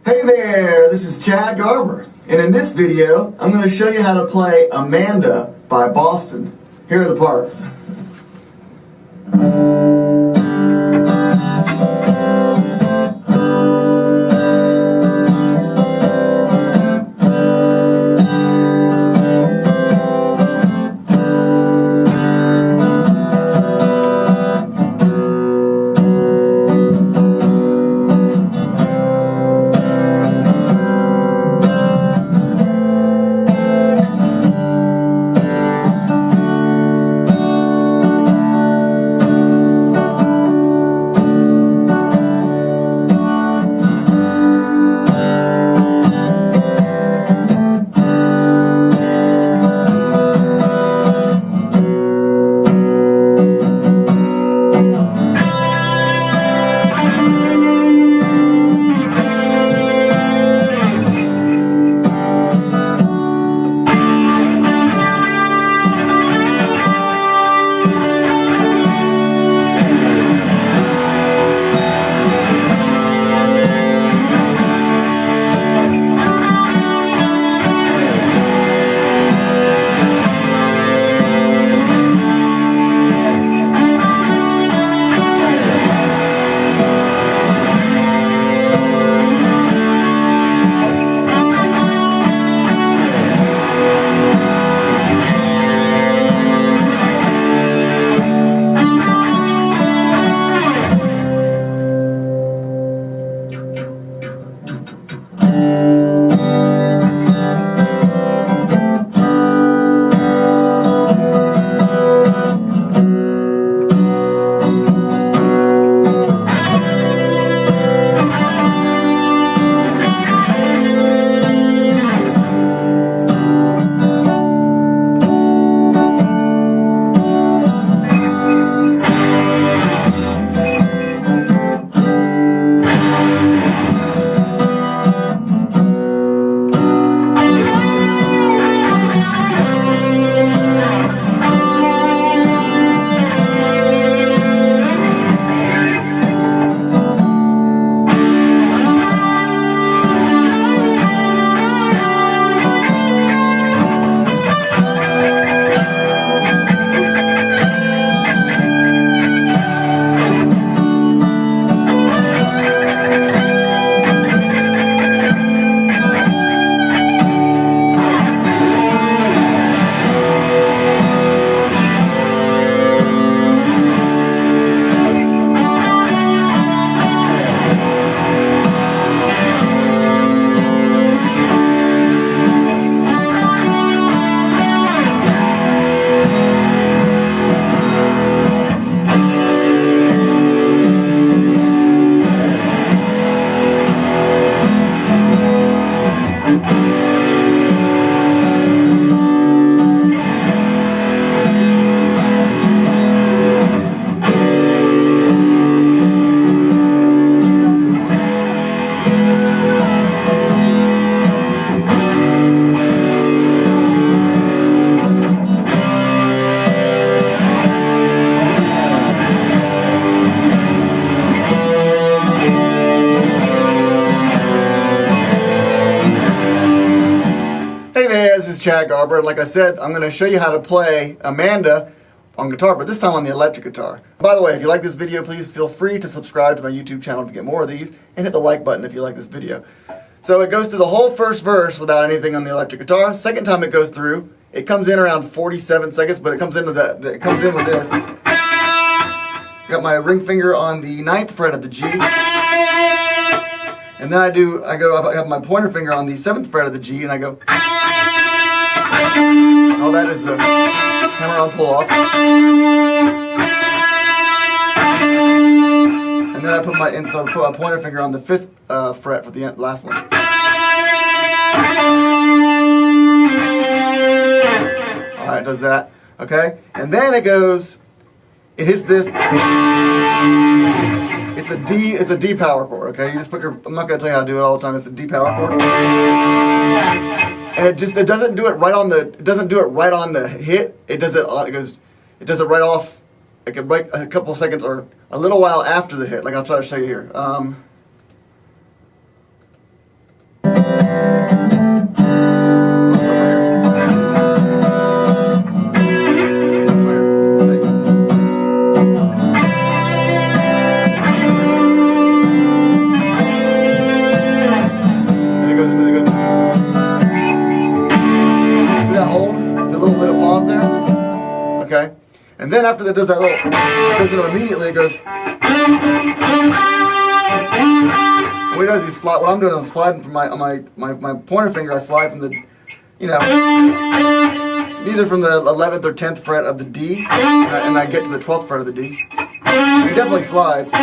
Hey there, this is Chad Garber, and in this video, I'm going to show you how to play Amanda by Boston. Here are the parts. Hey there, this is Chad Garber, and like I said, I'm going to show you how to play Amanda on guitar, but this time on the electric guitar. By the way, if you like this video, please feel free to subscribe to my YouTube channel to get more of these, and hit the like button if you like this video. So it goes through the whole first verse without anything on the electric guitar. Second time it goes through, it comes in around 47 seconds, but it comes in with this. I got my ring finger on the 9th fret of the G. And then I have my pointer finger on the 7th fret of the G, and I go. All that is the hammer on pull off. And then I put my pointer finger on the 5th fret for the last one. Alright, it does that. Okay? And then it hits this. It's a D power chord, okay? You just put I'm not gonna tell you how to do it all the time, it's a D power chord. And it doesn't do it right on the hit. It does it right off like a couple of seconds or a little while after the hit. Like I'll try to show you here. And then after that does that little, it goes into immediately, it goes. What he does, he slide. What I'm doing is I'm sliding from my pointer finger. I slide from the, either from the 11th or 10th fret of the D, and I get to the 12th fret of the D. He definitely slides. It's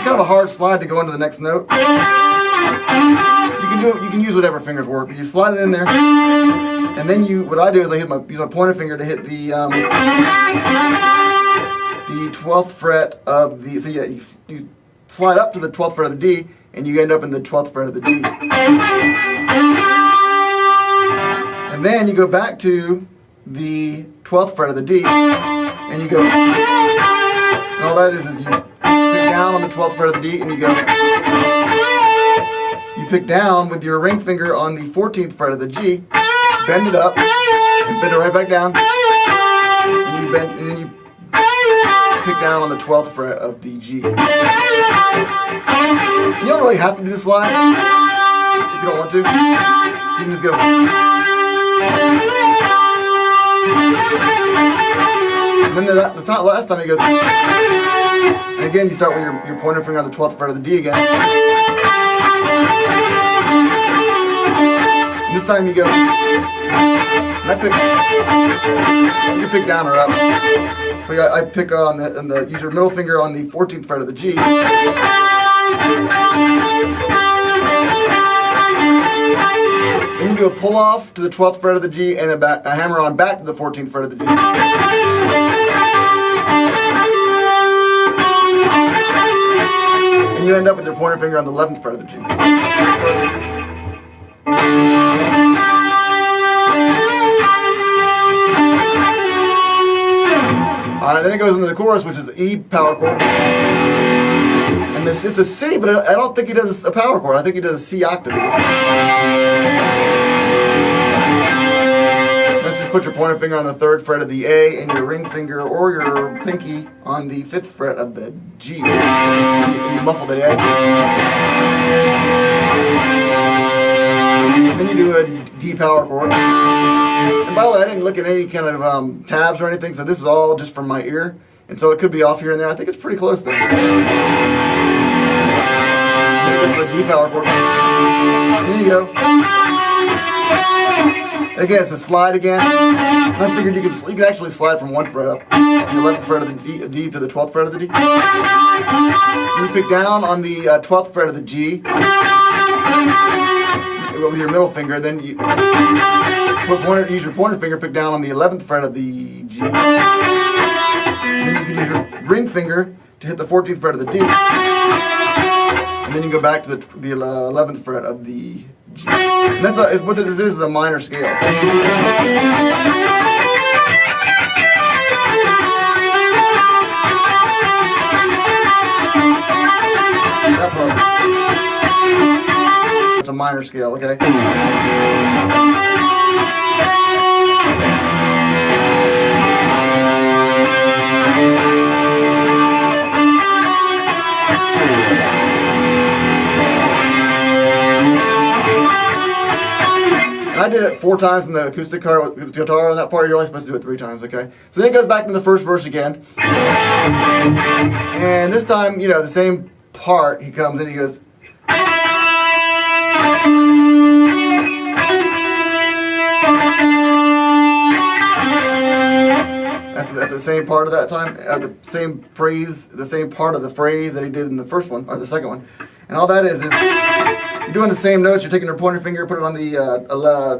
kind of a hard slide to go into the next note. You can use whatever fingers work, but you slide it in there, and then what I do is I use my pointer finger to hit the 12th fret of the. So yeah, you slide up to the 12th fret of the D, and you end up in the 12th fret of the G. And then you go back to the 12th fret of the D, and you go. And all that is you pick down on the 12th fret of the D, and you go. You pick down with your ring finger on the 14th fret of the G, bend it up, and bend it right back down, and then you pick down on the 12th fret of the G. You don't really have to do the slide if you don't want to. So you can just go. And then last time he goes. And again, you start with your pointer finger on the 12th fret of the D again. And this time you go. And you can pick down or up. But I pick on use your middle finger on the 14th fret of the G. Then you do a pull off to the 12th fret of the G and a hammer on back to the 14th fret of the G. And you end up with your pointer finger on the 11th fret of the G. Then it goes into the chorus, which is the E power chord. And it's a C, but I don't think he does a power chord. I think he does a C octave. Let's just put your pointer finger on the 3rd fret of the A and your ring finger or your pinky on the 5th fret of the G. And you muffle the A. And then you do a D power chord. And by the way, I didn't look at any kind of tabs or anything, so this is all just from my ear. And so it could be off here and there. I think it's pretty close there. Then it goes to a D power chord. There you go. And again, it's a slide again. And I figured you can actually slide from 1 fret up, the 11th fret of the D to the 12th fret of the D. You pick down on the 12th fret of the G with your middle finger. Then you use your pointer finger, pick down on the 11th fret of the G. And then you can use your ring finger to hit the 14th fret of the D. And then you go back to the 11th fret of the G. And that's what this is a minor scale. That part. It's a minor scale, okay? And I did it 4 times in the acoustic guitar on that part. You're only supposed to do it 3 times, okay? So then it goes back to the first verse again. And this time, the same part, he comes in, he goes. That's the same part of that time, the same phrase, the same part of the phrase that he did in the first one, or the second one. And all that is you're doing the same notes, you're taking your pointer finger, put it on the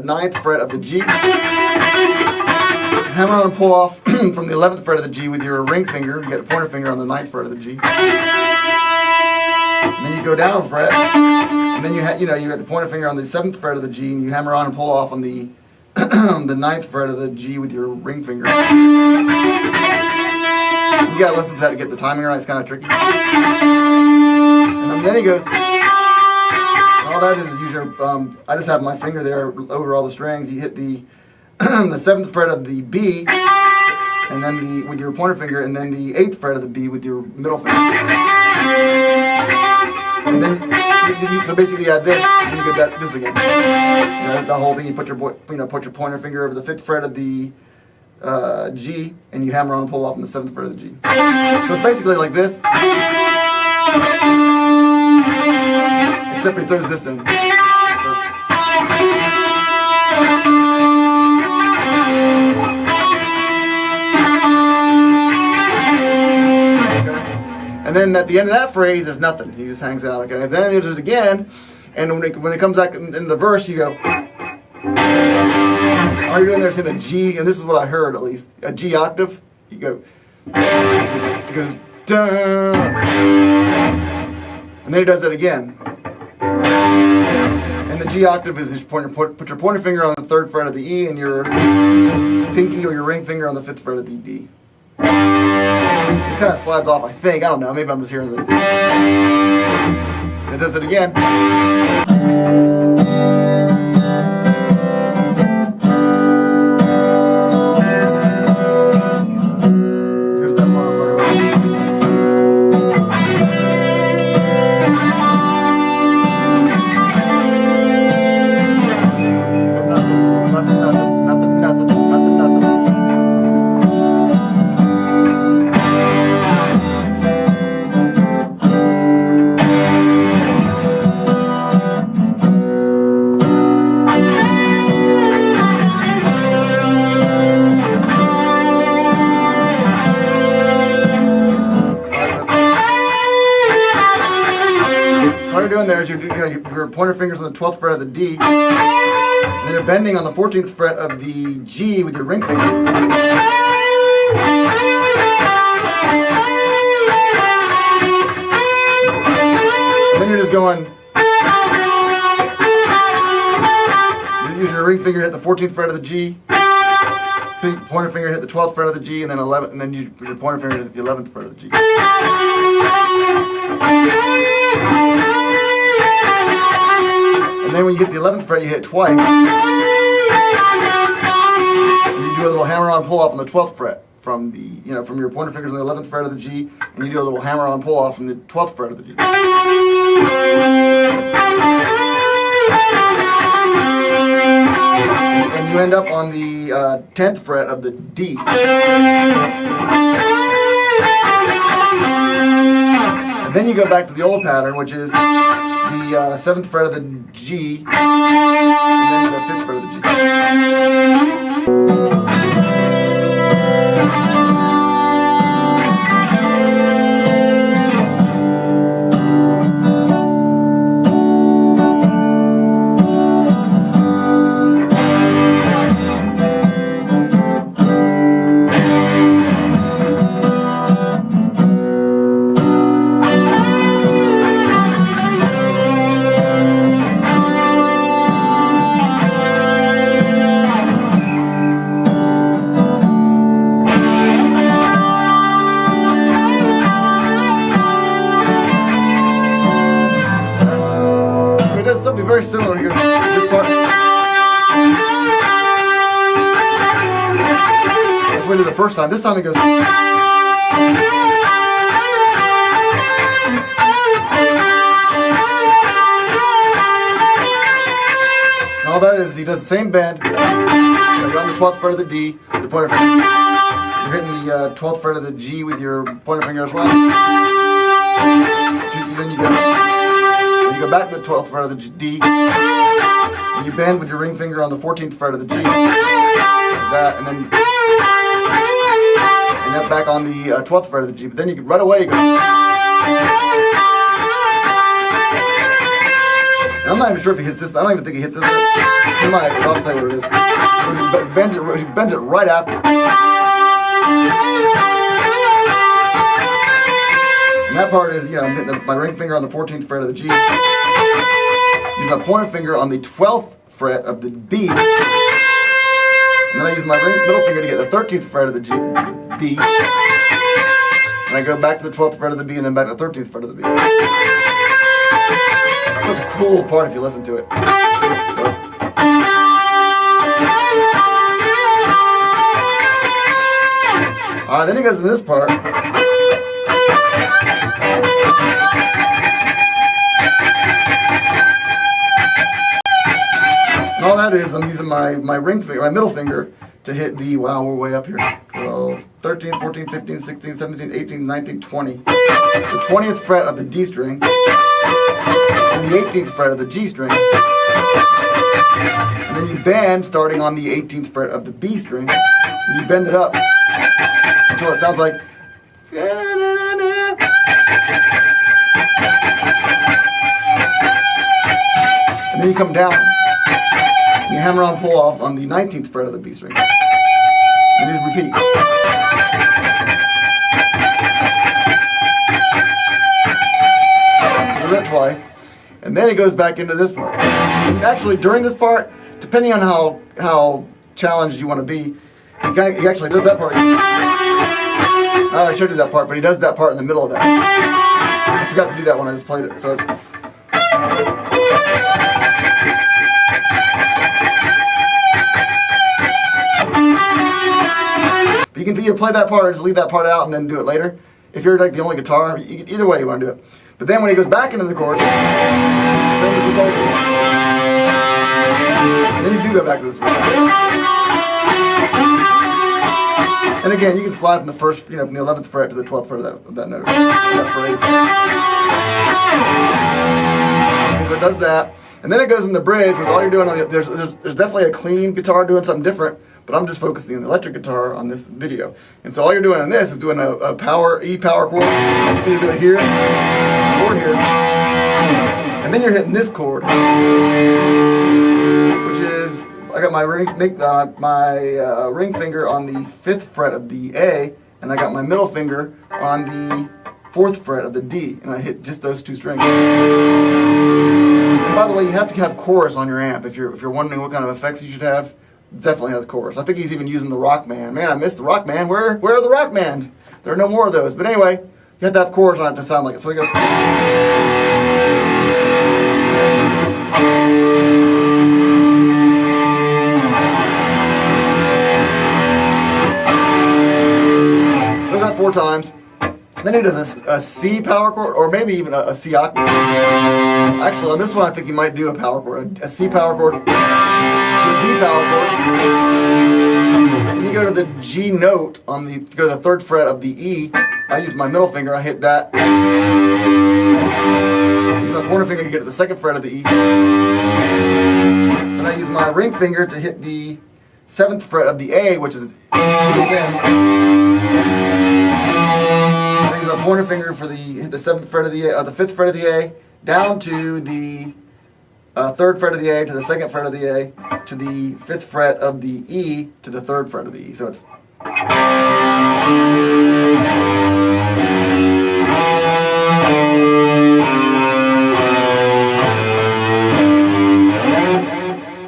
9th fret of the G, hammer on and pull off from the 11th fret of the G with your ring finger, you get a pointer finger on the 9th fret of the G. And then you go down a fret, and then you got the pointer finger on the 7th fret of the G, and you hammer on and pull off on the the 9th fret of the G with your ring finger. You gotta listen to that to get the timing right, it's kind of tricky. And then he goes. All that is use your, I just have my finger there over all the strings. You hit the the 7th fret of the B, and then with your pointer finger, and then the 8th fret of the B with your middle finger. And then so basically you add this, and you get this again. The whole thing. You put your pointer finger over the 5th fret of the G, and you hammer on and pull off on the 7th fret of the G. So it's basically like this, except he throws this in. So and then at the end of that phrase, there's nothing. He just hangs out. Okay. And then he does it again, and when it comes back into the verse, you go. All you're doing there is in a G, and this is what I heard at least, a G octave. You go. It goes dun, and then he does it again. And the G octave is put your pointer finger on the 3rd fret of the E, and your pinky or your ring finger on the 5th fret of the D. It kind of slides off, I think. I don't know. Maybe I'm just hearing this. It does it again. Here's that part. All you're doing there is your pointer fingers on the 12th fret of the D, and then you're bending on the 14th fret of the G with your ring finger. And then you're just going. You use your ring finger to hit the 14th fret of the G, pointer finger hit the 12th fret of the G, and then 11th, and then you put your pointer finger hit the 11th fret of the G. And then when you hit the 11th fret, you hit it twice. And you do a little hammer-on pull-off on the 12th fret from your pointer fingers on the 11th fret of the G, and you do a little hammer-on pull-off from the 12th fret of the G. And you end up on the 10th fret of the D. And then you go back to the old pattern, which is the 7th fret of the G, and then the 5th fret of the G. Something very similar. He goes, this part. That's what he did the first time. This time he goes. And all that is, he does the same bend. You're on the 12th fret of the D, the pointer finger. You're hitting the 12th fret of the G with your pointer finger as well. Then you go. You go back to the 12th fret of the D, and you bend with your ring finger on the 14th fret of the G, like that, and then back on the 12th fret of the G. But then you right away you go. And I'm not even sure if he hits this. I don't even think he hits this. He might. I'll say what it is. So he bends it right after. And that part is, I'm hitting my ring finger on the 14th fret of the G. Use my pointer finger on the 12th fret of the B. And then I use my middle finger to get the 13th fret of the B. And I go back to the 12th fret of the B and then back to the 13th fret of the B. It's such a cool part if you listen to it. So it's... Alright, then he goes to this part. And all that is, I'm using my ring finger, my middle finger, to hit the, wow, we're way up here, 12, 13, 14, 15, 16, 17, 18, 19, 20. The 20th fret of the D string to the 18th fret of the G string. And then you bend starting on the 18th fret of the B string. And you bend it up until it sounds like. And then you come down. And you hammer on pull off on the 19th fret of the B string. And you just repeat. Do that twice. And then it goes back into this part. And actually, during this part, depending on how challenged you want to be, he actually does that part. I already showed you that part, but he does that part in the middle of that. I forgot to do that when I just played it. So. But you can either play that part or just leave that part out and then do it later. If you're like the only guitar, either way you want to do it. But then when he goes back into the chorus, same as we told you. Then you do go back to this one. And again, you can slide from the first, from the 11th fret to the 12th fret of that note, that phrase. So it does that. And then it goes in the bridge, which all you're doing, there's definitely a clean guitar doing something different, but I'm just focusing on the electric guitar on this video. And so all you're doing on this is doing a E power chord. You either do it here or here. And then you're hitting this chord, which is, I got my ring finger on the 5th fret of the A, and I got my middle finger on the 4th fret of the D, and I hit just those two strings. And by the way, you have to have chorus on your amp. If you're wondering what kind of effects you should have, it definitely has chorus. I think he's even using the Rockman. Man, I missed the Rockman. Where are the Rockmans? There are no more of those. But anyway, you have to have chorus on it to sound like it. So he goes. Does that 4 times. Then he does a C power chord, or maybe even a C octave. Actually, on this one, I think you might do a power chord, a C power chord to a D power chord. Then you go to the G note go to the 3rd fret of the E. I use my middle finger. I hit that. Use my pointer finger to get to the 2nd fret of the E. Then I use my ring finger to hit the 7th fret of the A, which is E again. My pointer finger for hit the 7th fret of the A, the 5th fret of the A, down to the 3rd fret of the A, to the 2nd fret of the A, to the 5th fret of the E, to the 3rd fret of the E. So it's.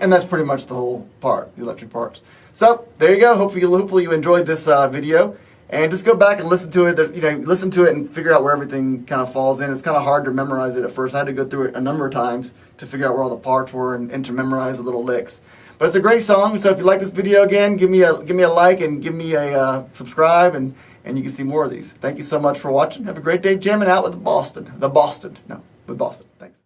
And that's pretty much the whole part, the electric parts. So there you go. Hopefully you enjoyed this video. And just go back and listen to it. Listen to it and figure out where everything kind of falls in. It's kind of hard to memorize it at first. I had to go through it a number of times to figure out where all the parts were and to memorize the little licks. But it's a great song. So if you like this video, again, give me a like and give me a subscribe, and you can see more of these. Thank you so much for watching. Have a great day jamming out with Boston. With Boston. Thanks.